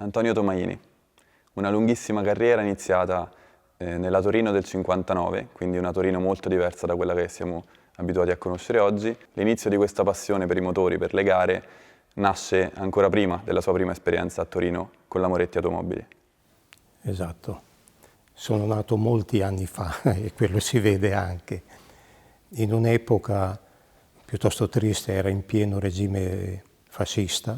Antonio Tomaini, una lunghissima carriera iniziata nella Torino del 59, quindi una Torino molto diversa da quella che siamo abituati a conoscere oggi. L'inizio di questa passione per i motori, per le gare, nasce ancora prima della sua prima esperienza a Torino con la Moretti Automobili. Esatto, sono nato molti anni fa e quello si vede anche. In un'epoca piuttosto triste, era in pieno regime fascista.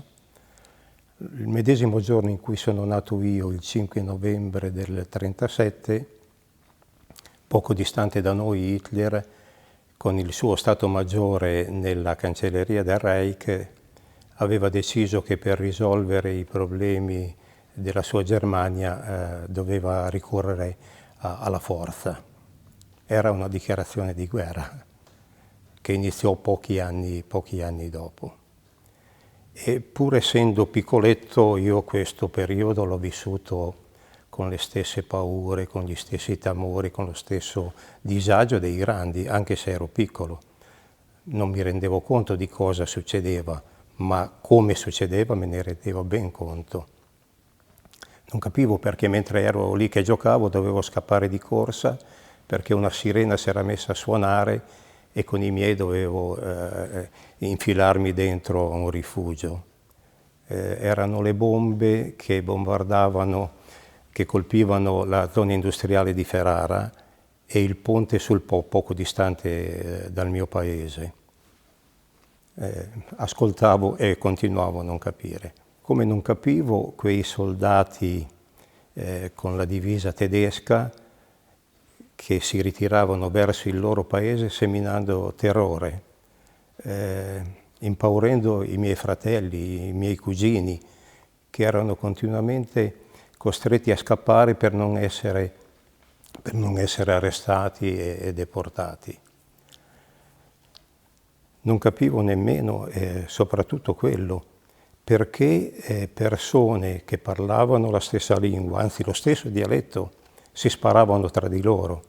Il medesimo giorno in cui sono nato io, il 5 novembre del 1937, poco distante da noi Hitler, con il suo Stato Maggiore nella cancelleria del Reich, aveva deciso che per risolvere i problemi della sua Germania doveva ricorrere alla forza. Era una dichiarazione di guerra che iniziò pochi anni dopo. E pur essendo piccoletto, io questo periodo l'ho vissuto con le stesse paure, con gli stessi timori, con lo stesso disagio dei grandi, anche se ero piccolo. Non mi rendevo conto di cosa succedeva, ma come succedeva me ne rendevo ben conto. Non capivo perché mentre ero lì che giocavo dovevo scappare di corsa, perché una sirena si era messa a suonare e con i miei dovevo infilarmi dentro un rifugio. Erano le bombe che bombardavano, che colpivano la zona industriale di Ferrara e il ponte sul Po, poco distante dal mio paese. Ascoltavo e continuavo a non capire. Come non capivo quei soldati con la divisa tedesca che si ritiravano verso il loro paese seminando terrore, impaurendo i miei fratelli, i miei cugini, che erano continuamente costretti a scappare per non essere arrestati e deportati. Non capivo nemmeno, soprattutto quello, perché persone che parlavano la stessa lingua, anzi lo stesso dialetto, si sparavano tra di loro.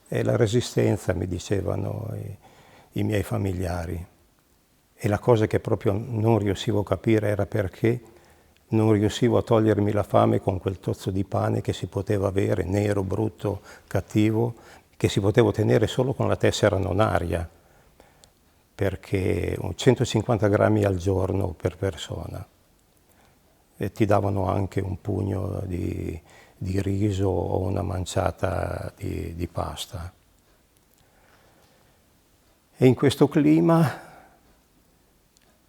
E la resistenza, mi dicevano i miei familiari. E la cosa che proprio non riuscivo a capire era perché non riuscivo a togliermi la fame con quel tozzo di pane che si poteva avere, nero, brutto, cattivo, che si poteva ottenere solo con la tessera nonaria, perché 150 grammi al giorno per persona. E ti davano anche un pugno di riso o una manciata di pasta. E in questo clima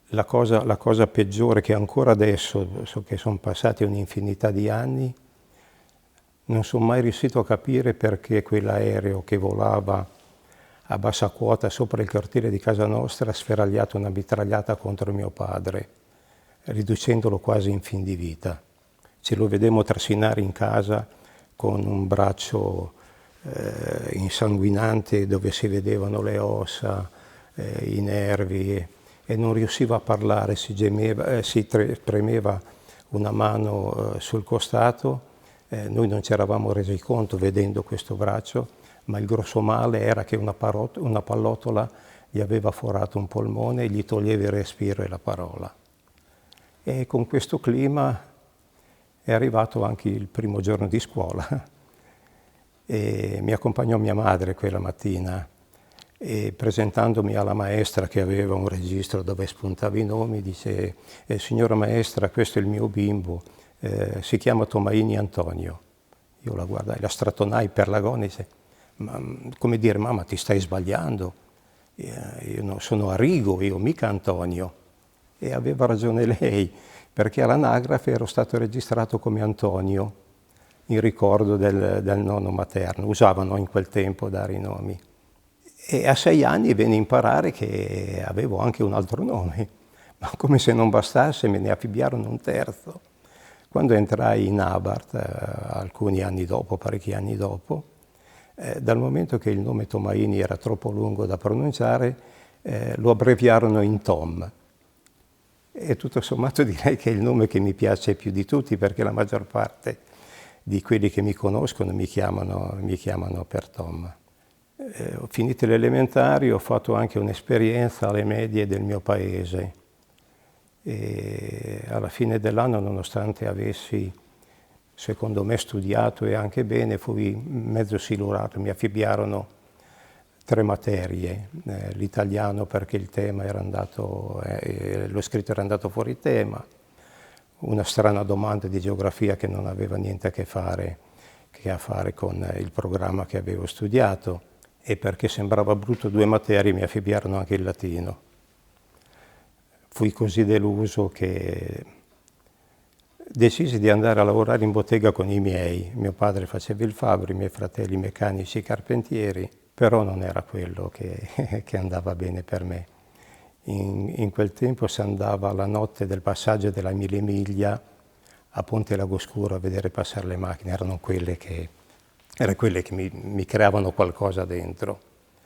la cosa peggiore che ancora adesso, so che sono passati un'infinità di anni, non sono mai riuscito a capire perché quell'aereo che volava a bassa quota sopra il cortile di casa nostra ha sferagliato una mitragliata contro mio padre, riducendolo quasi in fin di vita. Ce lo vedemmo trascinare in casa con un braccio insanguinante dove si vedevano le ossa, i nervi, e non riusciva a parlare, si premeva una mano sul costato. Noi non ci eravamo resi conto vedendo questo braccio, ma il grosso male era che una pallottola gli aveva forato un polmone e gli toglieva il respiro e la parola. E con questo clima è arrivato anche il primo giorno di scuola e mi accompagnò mia madre quella mattina e presentandomi alla maestra che aveva un registro dove spuntava i nomi dice signora maestra, questo è il mio bimbo, si chiama Tomaini Antonio. Io la guardai, la strattonai per la gonna e dice come dire mamma ti stai sbagliando, io non sono Arrigo, io mica Antonio. E aveva ragione lei, perché all'anagrafe ero stato registrato come Antonio, in ricordo del nonno materno. Usavano in quel tempo dare i nomi. E a 6 anni venne a imparare che avevo anche un altro nome, ma come se non bastasse me ne affibbiarono un terzo. Quando entrai in Abarth, alcuni anni dopo, parecchi anni dopo, dal momento che il nome Tomaini era troppo lungo da pronunciare, lo abbreviarono in Tom. E tutto sommato direi che è il nome che mi piace più di tutti, perché la maggior parte di quelli che mi conoscono mi chiamano per Tom. Ho finito le elementari, ho fatto anche un'esperienza alle medie del mio paese E alla fine dell'anno, nonostante avessi, secondo me, studiato e anche bene, fui mezzo silurato, mi affibbiarono 3 materie, l'italiano perché il tema era andato, lo scritto era andato fuori tema, una strana domanda di geografia che non aveva niente a che fare con il programma che avevo studiato, e perché sembrava brutto 2 materie mi affibbiarono anche il latino. Fui così deluso che decisi di andare a lavorare in bottega con i miei. Mio padre faceva il fabbro, i miei fratelli meccanici e carpentieri, però non era quello che andava bene per me. In quel tempo si andava la notte del passaggio della Mille Miglia a Ponte Lagoscuro a vedere passare le macchine, erano quelle che mi creavano qualcosa dentro.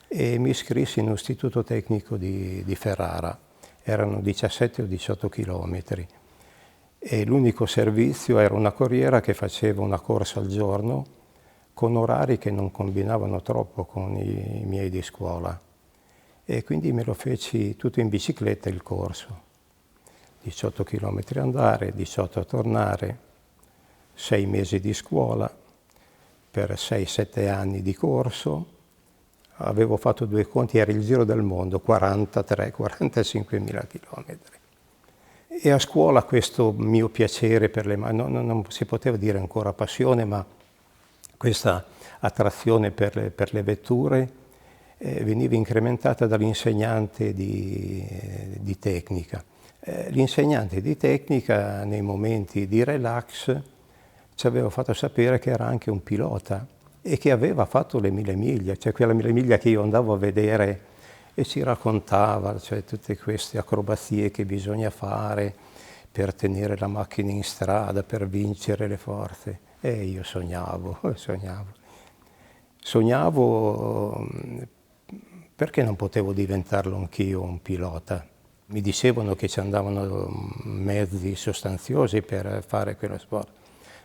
E mi iscrissi in un istituto tecnico di Ferrara, erano 17 o 18 chilometri. E l'unico servizio era una corriera che faceva una corsa al giorno con orari che non combinavano troppo con i miei di scuola. E quindi me lo feci tutto in bicicletta il corso. 18 chilometri andare, 18 a tornare, 6 mesi di scuola, per 6-7 anni di corso. Avevo fatto 2 conti, era il giro del mondo, 43-45 mila chilometri. E a scuola questo mio piacere per le mani, non si poteva dire ancora passione, ma questa attrazione per le vetture veniva incrementata dall'insegnante di tecnica. L'insegnante di tecnica nei momenti di relax ci aveva fatto sapere che era anche un pilota e che aveva fatto le 1000 miglia, cioè quella 1000 miglia che io andavo a vedere, e ci raccontava, cioè, tutte queste acrobazie che bisogna fare per tenere la macchina in strada, per vincere le forze. E io sognavo perché non potevo diventarlo anch'io un pilota. Mi dicevano che ci andavano mezzi sostanziosi per fare quello sport,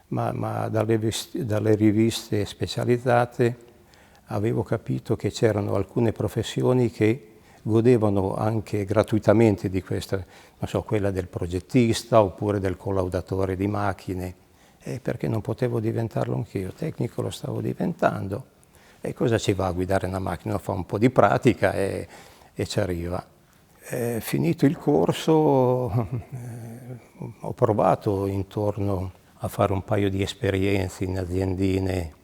ma dalle riviste specializzate avevo capito che c'erano alcune professioni che godevano anche gratuitamente di questa, non so, quella del progettista oppure del collaudatore di macchine, perché non potevo diventarlo anch'io. Tecnico lo stavo diventando, e cosa ci va a guidare una macchina? Fa un po' di pratica e ci arriva. Finito il corso ho provato intorno a fare un paio di esperienze in aziendine.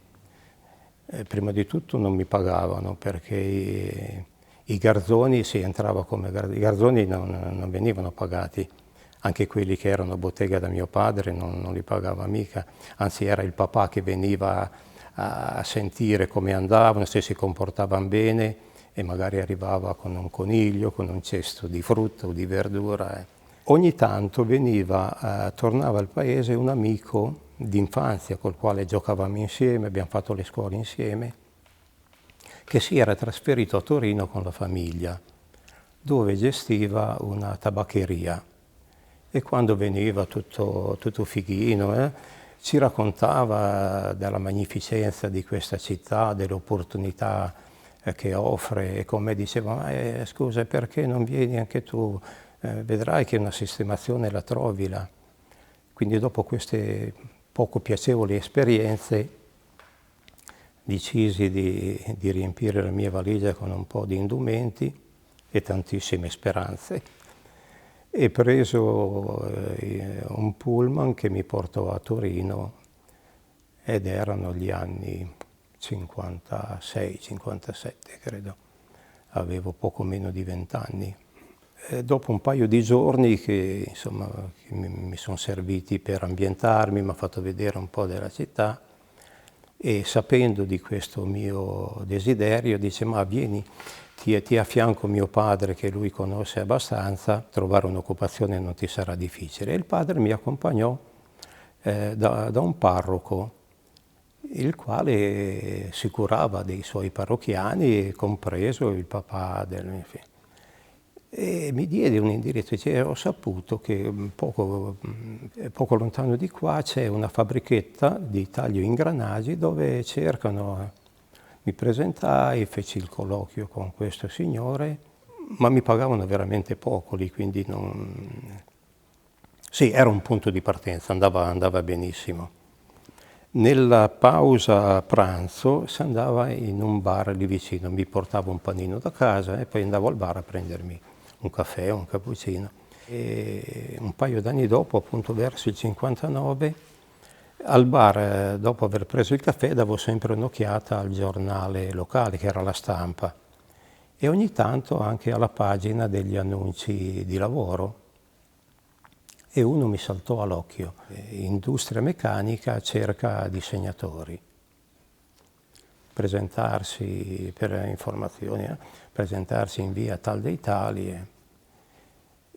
Prima di tutto non mi pagavano perché i garzoni, si entrava come i garzoni non venivano pagati, anche quelli che erano a bottega da mio padre non li pagava mica, anzi era il papà che veniva a sentire come andavano, se si comportavano bene, e magari arrivava con un coniglio, con un cesto di frutta o di verdura. Ogni tanto tornava al paese un amico d'infanzia col quale giocavamo insieme, abbiamo fatto le scuole insieme, che si era trasferito a Torino con la famiglia, dove gestiva una tabaccheria. E quando veniva tutto fighino, ci raccontava della magnificenza di questa città, delle opportunità che offre, e con me diceva: ma scusa, perché non vieni anche tu? Vedrai che una sistemazione la trovi là. Quindi dopo queste poco piacevoli esperienze decisi di riempire la mia valigia con un po' di indumenti e tantissime speranze, e preso un pullman che mi portò a Torino, ed erano gli anni 56-57 credo, avevo poco meno di 20 anni. Dopo un paio di giorni che mi sono serviti per ambientarmi, mi ha fatto vedere un po' della città, e sapendo di questo mio desiderio dice: ma vieni, ti affianco mio padre che lui conosce abbastanza, trovare un'occupazione non ti sarà difficile. E il padre mi accompagnò da un parroco, il quale si curava dei suoi parrocchiani, compreso il papà del mio figlio. E mi diede un indirizzo, dice: ho saputo che poco lontano di qua c'è una fabbrichetta di taglio ingranaggi dove cercano. Mi presentai, feci il colloquio con questo signore, ma mi pagavano veramente poco lì, quindi Sì, era un punto di partenza, andava benissimo. Nella pausa pranzo si andava in un bar lì vicino, mi portavo un panino da casa e poi andavo al bar a prendermi un caffè o un cappuccino. E un paio d'anni dopo, appunto verso il 59, al bar, dopo aver preso il caffè, davo sempre un'occhiata al giornale locale, che era La Stampa, e ogni tanto anche alla pagina degli annunci di lavoro. E uno mi saltò all'occhio: Industria Meccanica cerca disegnatori. Presentarsi per informazioni, presentarsi in via tal dei tali.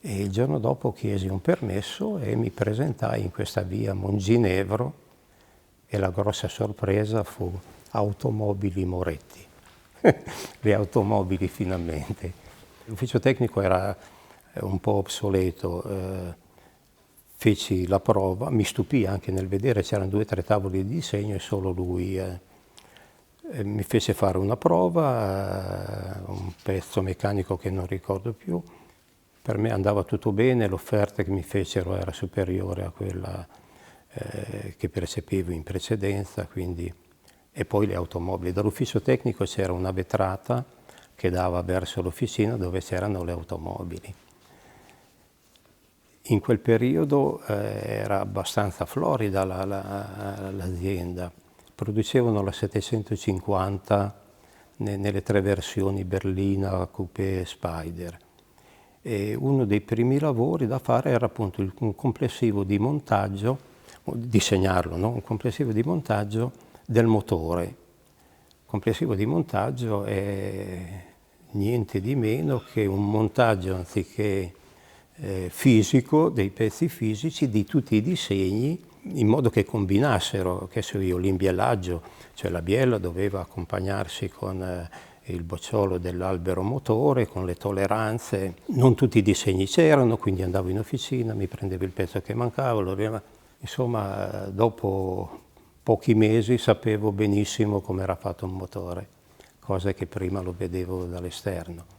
E il giorno dopo chiesi un permesso e mi presentai in questa via Monginevro e la grossa sorpresa fu Automobili Moretti. Le automobili finalmente. L'ufficio tecnico era un po' obsoleto. Feci la prova, mi stupì anche nel vedere, c'erano 2 o 3 tavoli di disegno e solo lui. Mi fece fare una prova, un pezzo meccanico che non ricordo più. Per me andava tutto bene, l'offerta che mi fecero era superiore a quella che percepivo in precedenza, quindi. E poi le automobili. Dall'ufficio tecnico c'era una vetrata che dava verso l'officina dove c'erano le automobili. In quel periodo era abbastanza florida l'azienda, producevano la 750 nelle 3 versioni berlina, coupé e Spider. E uno dei primi lavori da fare era appunto un complessivo di montaggio, disegnarlo, no? Un complessivo di montaggio del motore. Complessivo di montaggio è niente di meno che un montaggio anziché fisico, dei pezzi fisici, di tutti i disegni, in modo che combinassero, che so io, l'imbielaggio, cioè la biella doveva accompagnarsi con il bocciolo dell'albero motore, con le tolleranze. Non tutti i disegni c'erano, quindi andavo in officina, mi prendevo il pezzo che mancava, insomma, dopo pochi mesi sapevo benissimo come era fatto un motore, cosa che prima lo vedevo dall'esterno.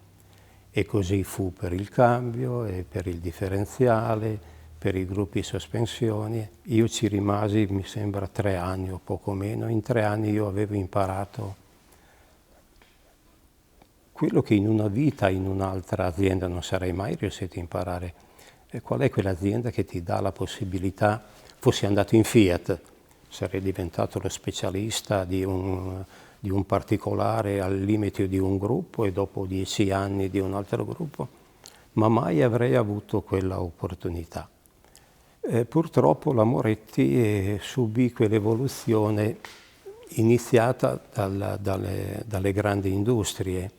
E così fu per il cambio e per il differenziale, per i gruppi sospensioni. Io ci rimasi, mi sembra, 3 anni o poco meno. In 3 anni io avevo imparato quello che in una vita, in un'altra azienda non sarei mai riuscito a imparare. E qual è quell'azienda che ti dà la possibilità? Fossi andato in Fiat, sarei diventato lo specialista di un particolare al limite di un gruppo e dopo 10 anni di un altro gruppo, ma mai avrei avuto quella opportunità. Purtroppo la Moretti subì quell'evoluzione iniziata dalle grandi industrie.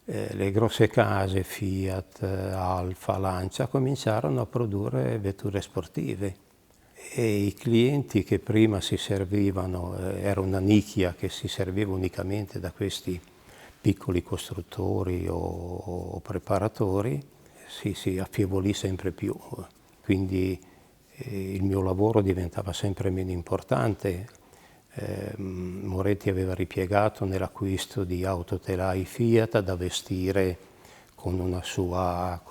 Le grosse case, Fiat, Alfa, Lancia, cominciarono a produrre vetture sportive. E i clienti che prima si servivano, era una nicchia che si serviva unicamente da questi piccoli costruttori o preparatori, si affievolì sempre più. Quindi il mio lavoro diventava sempre meno importante. Moretti aveva ripiegato nell'acquisto di autotelai Fiat da vestire con una sua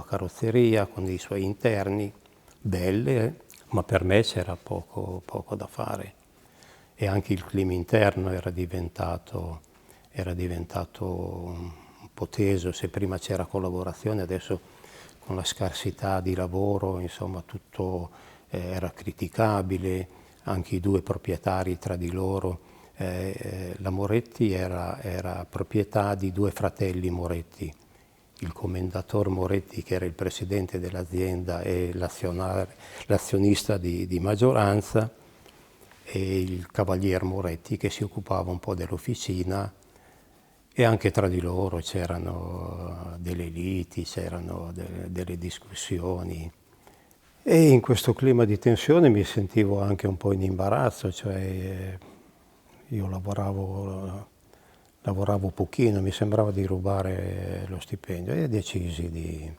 carrozzeria, con i suoi interni, belle, ma per me c'era poco da fare. E anche il clima interno era diventato un po' teso. Se prima c'era collaborazione, adesso con la scarsità di lavoro, insomma, tutto era criticabile. Anche i 2 proprietari tra di loro, la Moretti era proprietà di 2 fratelli Moretti, il commendator Moretti che era il presidente dell'azienda e l'azionista di maggioranza, e il cavalier Moretti che si occupava un po' dell'officina, e anche tra di loro c'erano delle liti, c'erano delle discussioni. E in questo clima di tensione mi sentivo anche un po' in imbarazzo, cioè io lavoravo pochino, mi sembrava di rubare lo stipendio e decisi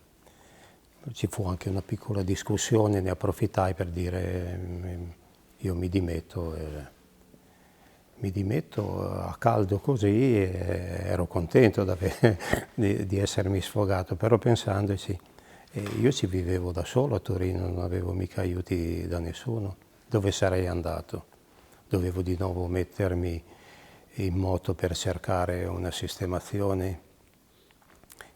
ci fu anche una piccola discussione, ne approfittai per dire io mi dimetto a caldo così, e ero contento di essermi sfogato, però pensandoci E io ci vivevo da solo a Torino, non avevo mica aiuti da nessuno. Dove sarei andato? Dovevo di nuovo mettermi in moto per cercare una sistemazione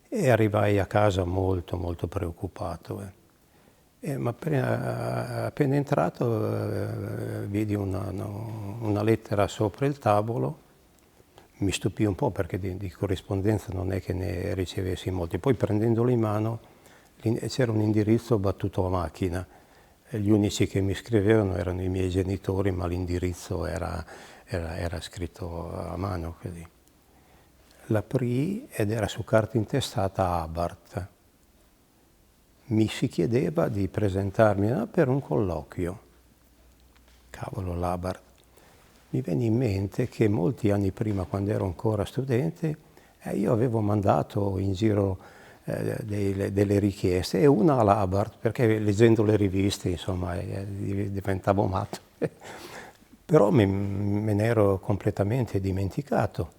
e arrivai a casa molto molto preoccupato. Ma appena entrato vidi una lettera sopra il tavolo. Mi stupì un po' perché di corrispondenza non è che ne ricevessi molti. Poi prendendolo in mano c'era un indirizzo battuto a macchina. Gli unici che mi scrivevano erano i miei genitori, ma l'indirizzo era scritto a mano così. L'aprii ed era su carta intestata Abart. Mi si chiedeva di presentarmi per un colloquio. Cavolo, l'Abart. Mi venne in mente che molti anni prima, quando ero ancora studente, io avevo mandato in giro delle richieste, e una all'Abart, perché leggendo le riviste, insomma, diventavo matto. Però me ne ero completamente dimenticato.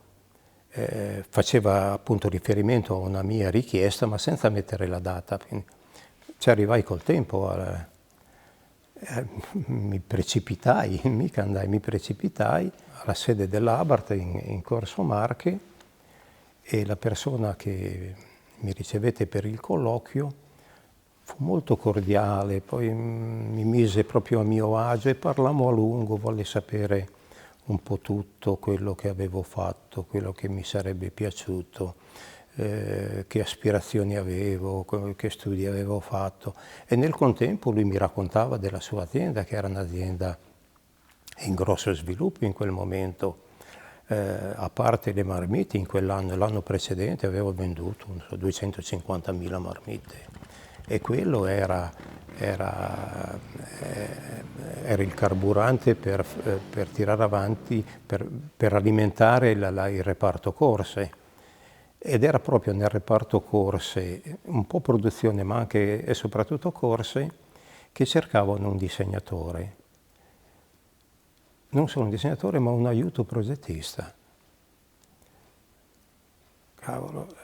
Faceva appunto riferimento a una mia richiesta, ma senza mettere la data. Quindi ci arrivai col tempo. Mi precipitai, mica andai, mi precipitai alla sede dell'Abart in Corso Marche, e la persona che mi ricevette per il colloquio fu molto cordiale, poi mi mise proprio a mio agio e parlammo a lungo, volle sapere un po' tutto quello che avevo fatto, quello che mi sarebbe piaciuto, che aspirazioni avevo, che studi avevo fatto, e nel contempo lui mi raccontava della sua azienda, che era un'azienda in grosso sviluppo in quel momento. A parte le marmite, in quell'anno, l'anno precedente avevo venduto 250.000 marmite, e quello era il carburante per tirare avanti, per alimentare il reparto corse. Ed era proprio nel reparto corse, un po' produzione ma anche e soprattutto corse, che cercavano un disegnatore. Non solo un disegnatore, ma un aiuto progettista. Cavolo,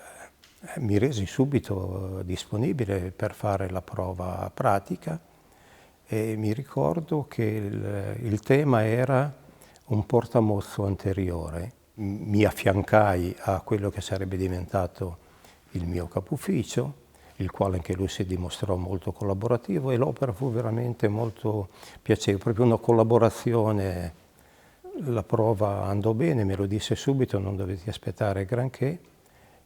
mi resi subito disponibile per fare la prova pratica, e mi ricordo che il tema era un portamozzo anteriore. Mi affiancai a quello che sarebbe diventato il mio capufficio, il quale anche lui si dimostrò molto collaborativo, e l'opera fu veramente molto piacevole, proprio una collaborazione. La prova andò bene, me lo disse subito, non dovetti aspettare granché,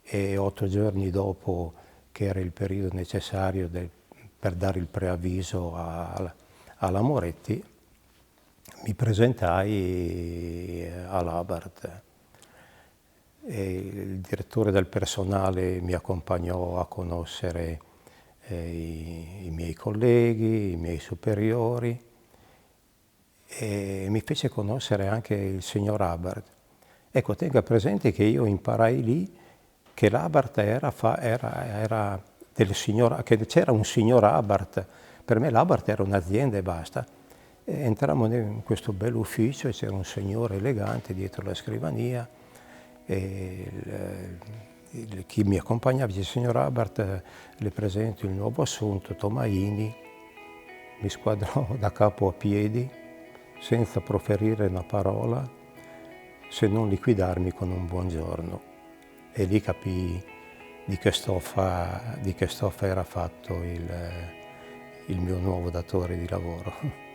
e 8 giorni dopo, che era il periodo necessario per dare il preavviso alla Moretti, mi presentai all'Abart. E il direttore del personale mi accompagnò a conoscere i miei colleghi, i miei superiori, e mi fece conoscere anche il signor Abart. Ecco, tenga presente che io imparai lì che l'Abart che c'era un signor Abart. Per me l'Abart era un'azienda e basta. E entrammo in questo bell'ufficio e c'era un signore elegante dietro la scrivania, e chi mi accompagnava dice: signor Abart, le presento il nuovo assunto, Tomaini. Mi squadrò da capo a piedi, senza proferire una parola, se non liquidarmi con un buongiorno. E lì capii di che stoffa era fatto il mio nuovo datore di lavoro.